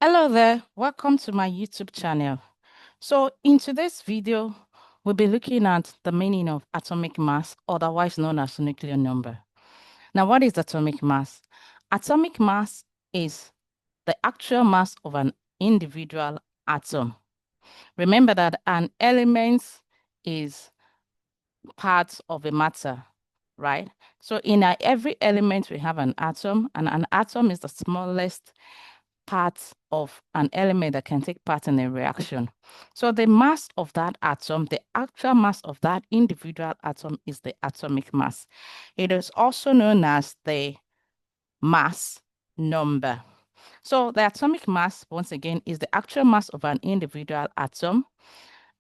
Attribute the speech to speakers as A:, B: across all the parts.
A: Hello there, welcome to my YouTube channel. So in today's video, we'll be looking at the meaning of atomic mass, otherwise known as nuclear number. Now, what is atomic mass? Atomic mass is the actual mass of an individual atom. Remember that an element is part of a matter, right? So in every element, we have an atom, and an atom is the smallest parts of an element that can take part in a reaction. So the mass of that atom, the actual mass of that individual atom is the atomic mass. It is also known as the mass number. So the atomic mass, once again, is the actual mass of an individual atom,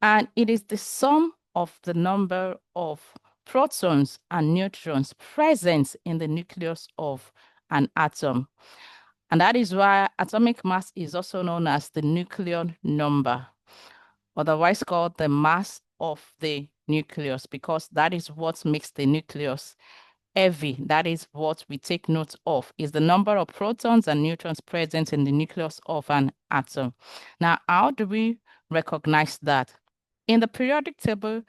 A: and it is the sum of the number of protons and neutrons present in the nucleus of an atom. And that is why atomic mass is also known as the nuclear number, otherwise called the mass of the nucleus, because that is what makes the nucleus heavy. That is what we take note of, is the number of protons and neutrons present in the nucleus of an atom. Now, how do we recognize that? In the periodic table,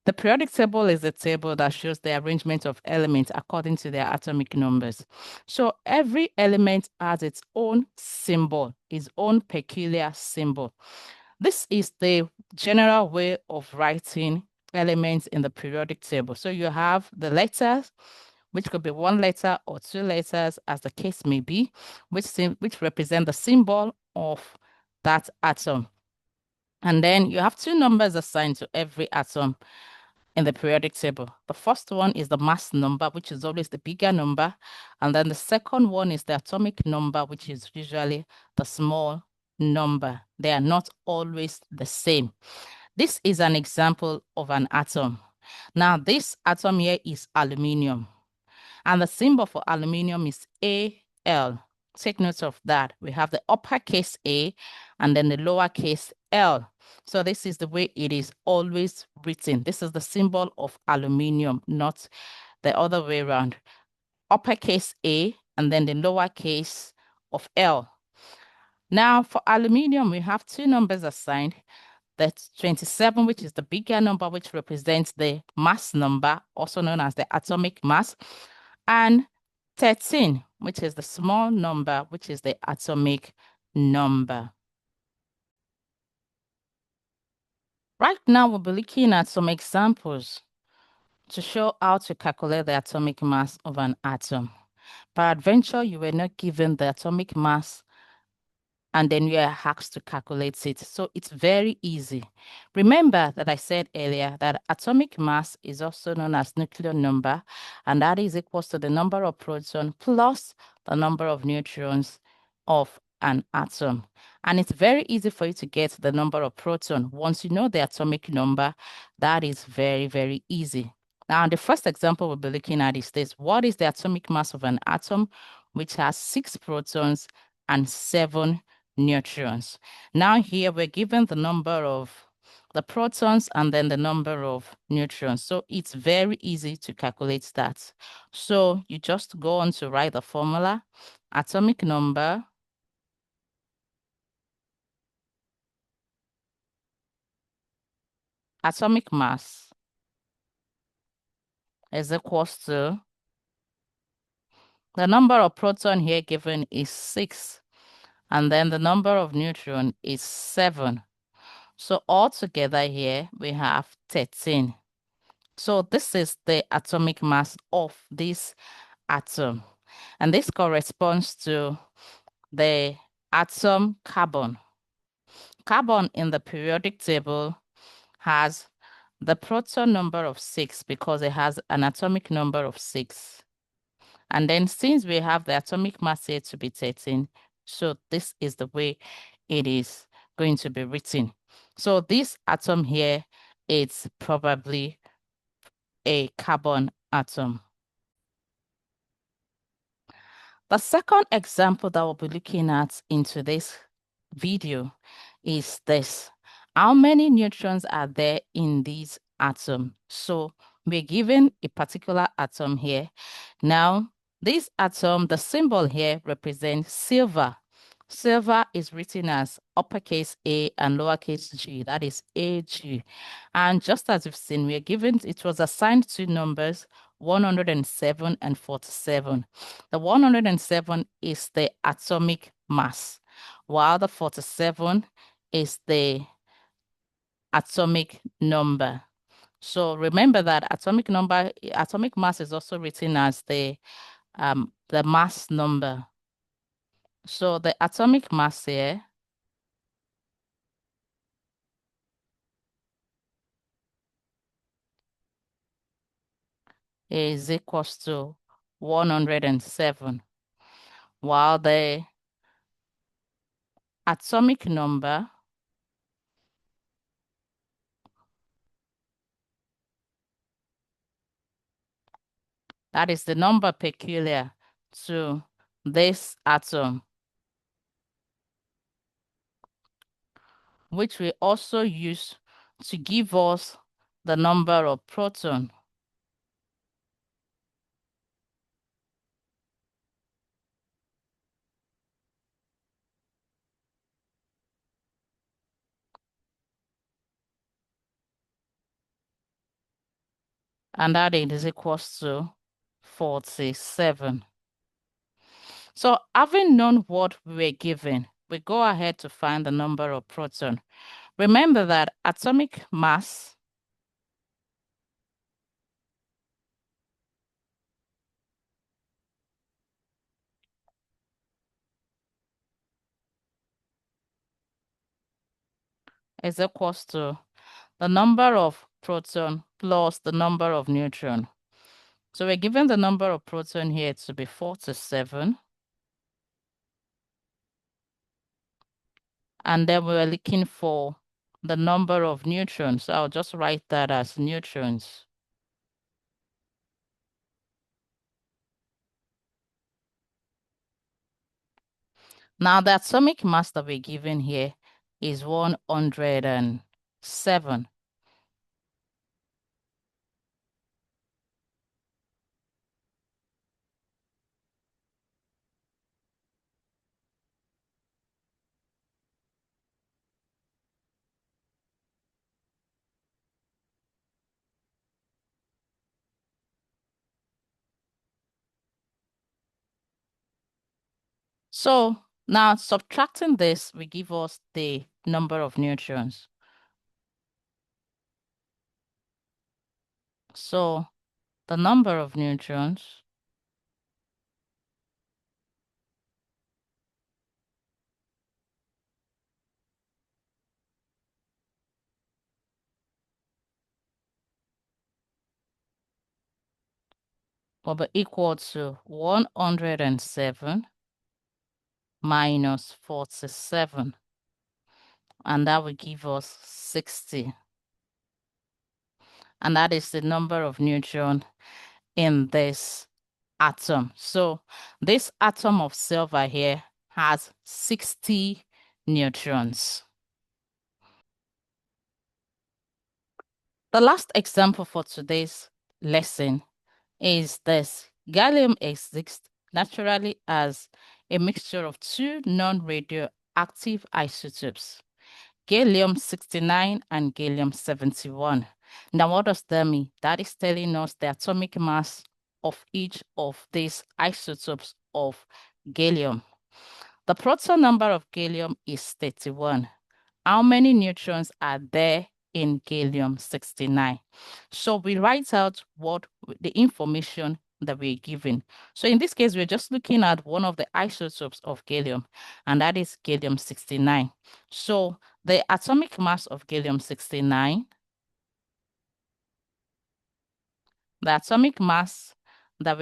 A: the periodic table is a table that shows the arrangement of elements according to their atomic numbers. So every element has its own symbol, its own peculiar symbol. This is the general way of writing elements in the periodic table. So you have the letters, which could be one letter or two letters, as the case may be, which represent the symbol of that atom. And then you have two numbers assigned to every atom in the periodic table. The first one is the mass number, which is always the bigger number. And then the second one is the atomic number, which is usually the small number. They are not always the same. This is an example of an atom. Now, this atom here is aluminium, and the symbol for aluminium is Al. Take note of that. We have the uppercase A and then the lowercase l. So this is the way it is always written. This is the symbol of aluminium, not the other way around. Uppercase A and then the lowercase of L. Now for aluminium, we have two numbers assigned. That's 27, which is the bigger number, which represents the mass number, also known as the atomic mass, and 13, which is the small number, which is the atomic number. Right now, we'll be looking at some examples to show how to calculate the atomic mass of an atom. Peradventure, you were not given the atomic mass and then you are asked to calculate it. So it's very easy. Remember that I said earlier that atomic mass is also known as nuclear number, and that is equal to the number of protons plus the number of neutrons of an atom. And it's very easy for you to get the number of proton. Once you know the atomic number, that is very, very easy. Now, the first example we'll be looking at is this. What is the atomic mass of an atom which has 6 protons and 7 neutrons? Now here we're given the number of the protons and then the number of neutrons. So it's very easy to calculate that. So you just go on to write the formula. Atomic number atomic mass is equals to the number of proton here given is 6, and then the number of neutron is 7. So altogether here we have 13. So this is the atomic mass of this atom, and this corresponds to the atom carbon. Carbon in the periodic table has the proton number of 6 because it has an atomic number of 6. And then since we have the atomic mass here to be 13, so this is the way it is going to be written. So this atom here, it's probably a carbon atom. The second example that we'll be looking at in today's video is this. How many neutrons are there in this atom? So we're given a particular atom here. Now, this atom, the symbol here represents silver. Silver is written as uppercase A and lowercase g, that is AG. And just as we've seen, we are given, it was assigned two numbers, 107 and 47. The 107 is the atomic mass, while the 47 is the atomic number. So remember that atomic mass is also written as the mass number. So the atomic mass here is equals to 107, while the atomic number that is the number peculiar to this atom, which we also use to give us the number of proton. And that is equals to 47. So having known what we were given, we go ahead to find the number of proton. Remember that atomic mass is equals to the number of proton plus the number of neutron. So we're given the number of proton here to be 47. And then we're looking for the number of neutrons. So I'll just write that as neutrons. Now the atomic mass that we're given here is 107. So now subtracting this will give us the number of neutrons. So the number of neutrons will be equal to 107 minus 47. And that will give us 60. And that is the number of neutrons in this atom. So this atom of silver here has 60 neutrons. The last example for today's lesson is this. Gallium exists naturally as a mixture of two non-radioactive isotopes, gallium-69 and gallium-71. Now, what does that mean? That is telling us the atomic mass of each of these isotopes of gallium. The proton number of gallium is 31. How many neutrons are there in gallium-69? So we write out what the information that we're given. So in this case, we're just looking at one of the isotopes of gallium, and that is gallium-69. So the atomic mass of gallium-69, the atomic mass that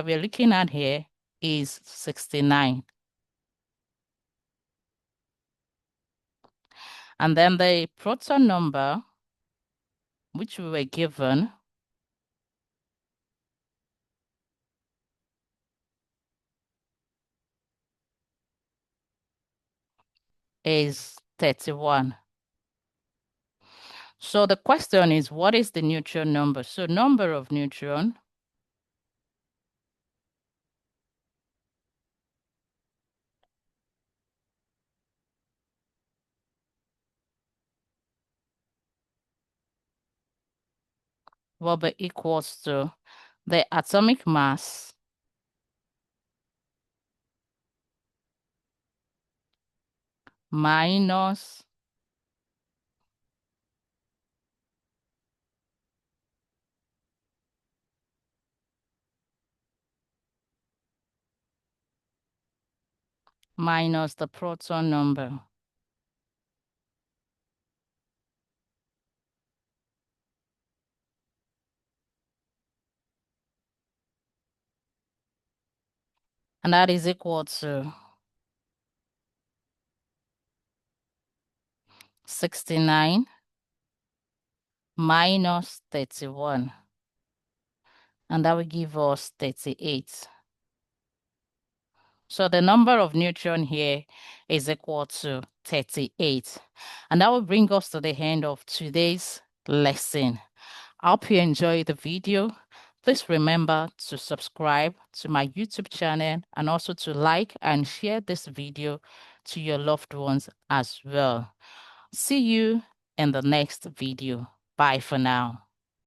A: we're looking at here is 69. And then the proton number, which we were given, is 31. So the question is, what is the neutron number? So number of neutron will be equals to the atomic mass minus the proton number. And that is equal to 69 minus 31. And that will give us 38. So the number of neutrons here is equal to 38. And that will bring us to the end of today's lesson. I hope you enjoyed the video. Please remember to subscribe to my YouTube channel and also to like and share this video to your loved ones as well. See you in the next video. Bye for now.